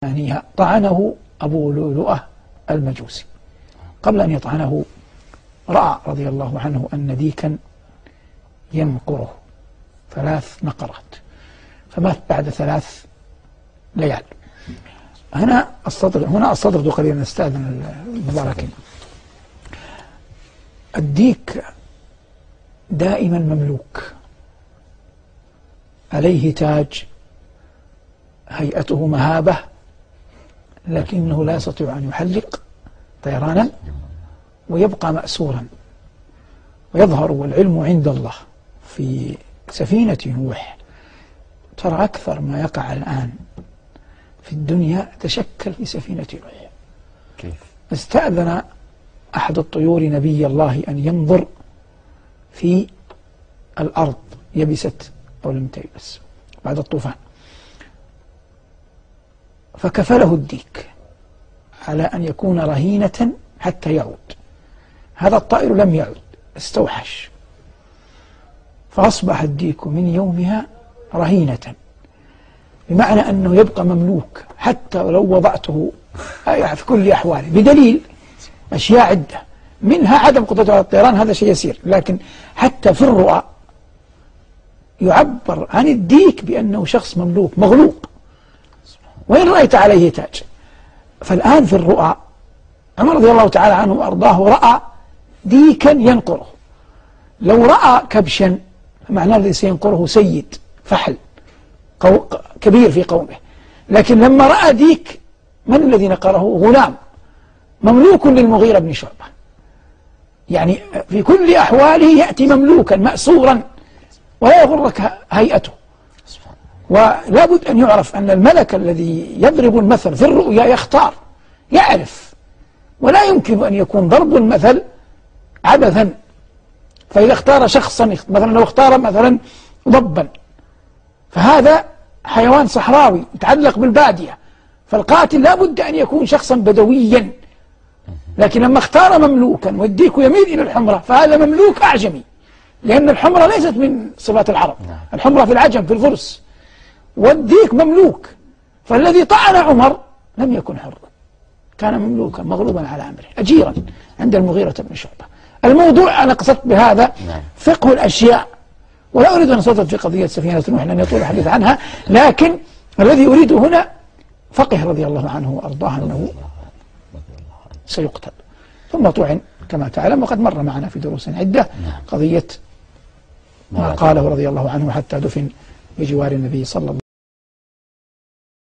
ثانيها طعنه أبو لؤلؤة المجوسي. قبل أن يطعنه رأى رضي الله عنه أن ديكا ينقره 3 نقرات، فمات بعد 3 ليال. هنا أستطرد قليلا، أستأذن المباركين. الديك دائما مملوك، عليه تاج، هيئته مهابة، لكنه لا يستطيع أن يحلق طيرانا، ويبقى مأسورا. ويظهر والعلم عند الله في سفينة نوح. ترى أكثر ما يقع الآن في الدنيا تشكل في سفينة نوح. كيف؟ استأذن أحد الطيور نبي الله أن ينظر في الأرض يبست أو لم تيبس بعد الطوفان، فكفله الديك على أن يكون رهينة حتى يعود. هذا الطائر لم يعد، استوحش، فأصبح الديك من يومها رهينة، بمعنى أنه يبقى مملوك حتى لو وضعته في كل أحواله، بدليل أشياء عدة، منها عدم قدرته على الطيران، هذا شيء يسير، لكن حتى في الرؤى يعبر عن الديك بأنه شخص مملوك مغلوب، وإن رأيت عليه تاج. فالآن في الرؤى عمر رضي الله تعالى عنه وأرضاه رأى ديكا ينقره. لو رأى كبشا فمعناه الذي سينقره سيد فحل كبير في قومه، لكن لما رأى ديك، من الذي نقره؟ غلام مملوك للمغيرة بن شعبة. يعني في كل أحواله يأتي مملوكا مأسورا، ولا يغرك هيئته. ولا بد أن يعرف أن الملك الذي يضرب المثل في الرؤيا يختار، يعرف، ولا يمكن أن يكون ضرب المثل عبثا. فإذا اختار شخصا، مثلا لو اختار مثلا ضبا، فهذا حيوان صحراوي يتعلق بالبادية، فالقاتل لا بد أن يكون شخصا بدويا. لكن لما اختار مملوكا، والديك يميل إلى الحمرة، فهذا مملوك أعجمي، لأن الحمرة ليست من صفات العرب، الحمرة في العجم في الفرس، والديك مملوك. فالذي طعن عمر لم يكن حرا، كان مملوكا مغلوبا على أمره، أجيرا عند المغيرة بن شعبة. الموضوع أنا قصدت بهذا فقه الأشياء، ولا أريد أن أصدر في قضية سفينة نوح لأن يطول الحديث عنها، لكن الذي أريده هنا فقه رضي الله عنه وأرضاه أنه سيقتل ثم طعن كما تعلم، وقد مر معنا في دروس عدة قضية ما قاله رضي الله عنه حتى دفن بجوار النبي صلى الله عليه وسلم.